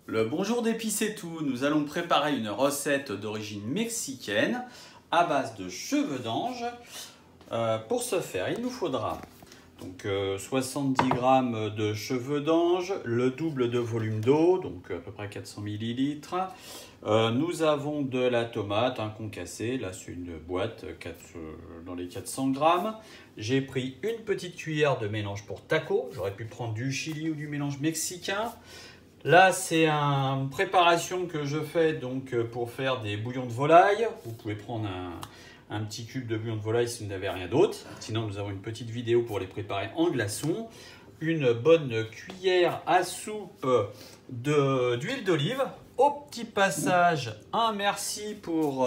Le bonjour d'épices et tout, nous allons préparer une recette d'origine mexicaine à base de cheveux d'ange. Pour ce faire, il nous faudra donc 70 g de cheveux d'ange, le double de volume d'eau, donc à peu près 400 ml. Nous avons de la tomate, un concassé, là c'est une boîte dans les 400 g. J'ai pris une petite cuillère de mélange pour taco, j'aurais pu prendre du chili ou du mélange mexicain. Là c'est une préparation que je fais donc pour faire des bouillons de volaille. Vous pouvez prendre un petit cube de bouillon de volaille si vous n'avez rien d'autre. Sinon nous avons une petite vidéo pour les préparer en glaçons. Une bonne cuillère à soupe d'huile d'olive. Au petit passage, un merci pour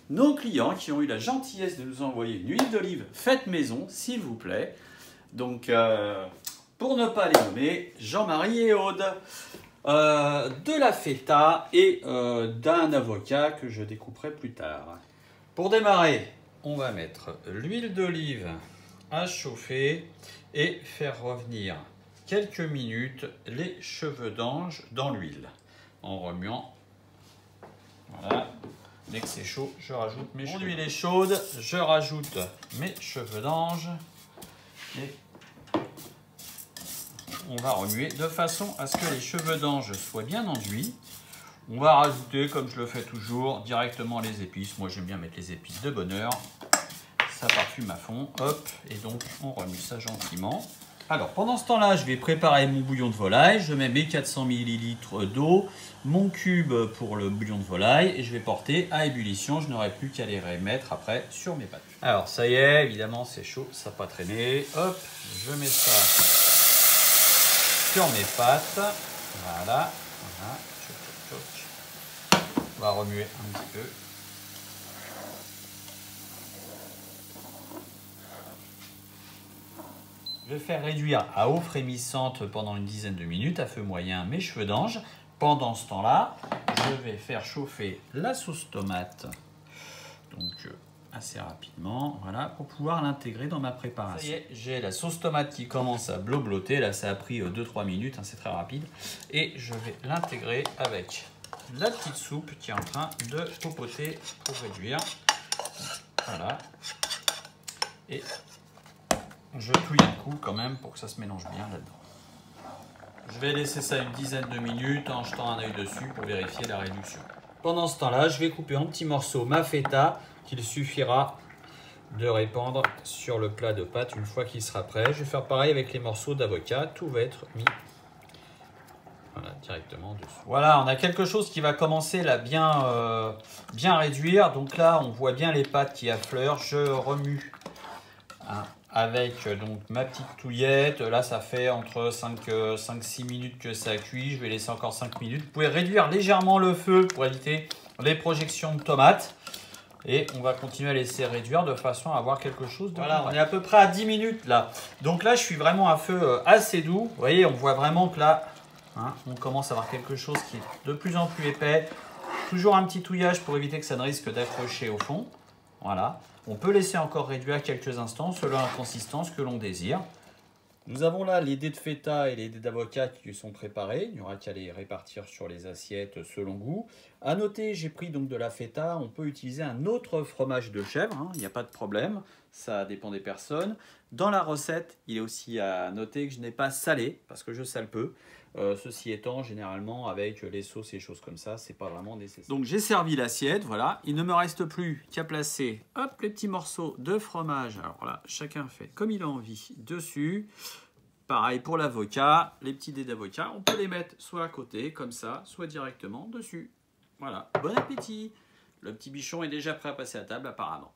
nos clients qui ont eu la gentillesse de nous envoyer une huile d'olive faite maison, s'il vous plaît. Donc, pour ne pas les nommer, Jean-Marie et Aude. De la feta et d'un avocat que je découperai plus tard. Pour démarrer, on va mettre l'huile d'olive à chauffer et faire revenir quelques minutes les cheveux d'ange dans l'huile. En remuant, voilà, dès que c'est chaud, je rajoute mes cheveux. L'huile est chaude, je rajoute mes cheveux d'ange et on va remuer de façon à ce que les cheveux d'ange soient bien enduits. On va rajouter, comme je le fais toujours, directement les épices. Moi j'aime bien mettre les épices de bonne heure. Ça parfume à fond, hop, et donc on remue ça gentiment. Alors pendant ce temps-là, je vais préparer mon bouillon de volaille. Je mets mes 400 ml d'eau, mon cube pour le bouillon de volaille et je vais porter à ébullition. Je n'aurai plus qu'à les remettre après sur mes pâtes. Alors ça y est, évidemment c'est chaud, ça n'a pas traîné. Hop, je mets ça sur mes pâtes. Voilà, voilà. On va remuer un petit peu. Je vais faire réduire à eau frémissante pendant une dizaine de minutes à feu moyen mes cheveux d'ange. Pendant ce temps-là, je vais faire chauffer la sauce tomate, donc assez rapidement, voilà, pour pouvoir l'intégrer dans ma préparation. Ça y est, j'ai la sauce tomate qui commence à blobloter. Là, ça a pris 2-3 minutes, hein, c'est très rapide. Et je vais l'intégrer avec la petite soupe qui est en train de popoter pour réduire. Voilà. Et je touille un coup quand même pour que ça se mélange bien là-dedans. Je vais laisser ça une dizaine de minutes en jetant un œil dessus pour vérifier la réduction. Pendant ce temps-là, je vais couper en petits morceaux ma feta qu'il suffira de répandre sur le plat de pâtes une fois qu'il sera prêt. Je vais faire pareil avec les morceaux d'avocat. Tout va être mis directement dessus. Voilà, on a quelque chose qui va commencer là bien réduire. Donc là, on voit bien les pâtes qui affleurent. Je remue avec donc ma petite touillette. Là, ça fait entre 5-6 minutes que ça cuit. Je vais laisser encore 5 minutes. Vous pouvez réduire légèrement le feu pour éviter les projections de tomates. Et on va continuer à laisser réduire de façon à avoir quelque chose de... Voilà, on est à peu près à 10 minutes là. Donc là, je suis vraiment à feu assez doux. Vous voyez, on voit vraiment que là, hein, on commence à avoir quelque chose qui est de plus en plus épais. Toujours un petit touillage pour éviter que ça ne risque d'accrocher au fond. Voilà. On peut laisser encore réduire quelques instants selon la consistance que l'on désire. Nous avons là les dés de feta et les dés d'avocat qui sont préparés. Il n'y aura qu'à les répartir sur les assiettes selon goût. À noter, j'ai pris donc de la feta. On peut utiliser un autre fromage de chèvre, hein, il n'y a pas de problème. Ça dépend des personnes. Dans la recette, il est aussi à noter que je n'ai pas salé parce que je sale peu. Ceci étant, généralement, avec les sauces et choses comme ça, c'est pas vraiment nécessaire. Donc j'ai servi l'assiette, voilà. Il ne me reste plus qu'à placer, hop, les petits morceaux de fromage. Alors là, chacun fait comme il a envie dessus. Pareil pour l'avocat, les petits dés d'avocat, on peut les mettre soit à côté, comme ça, soit directement dessus. Voilà, bon appétit. Le petit bichon est déjà prêt à passer à table apparemment.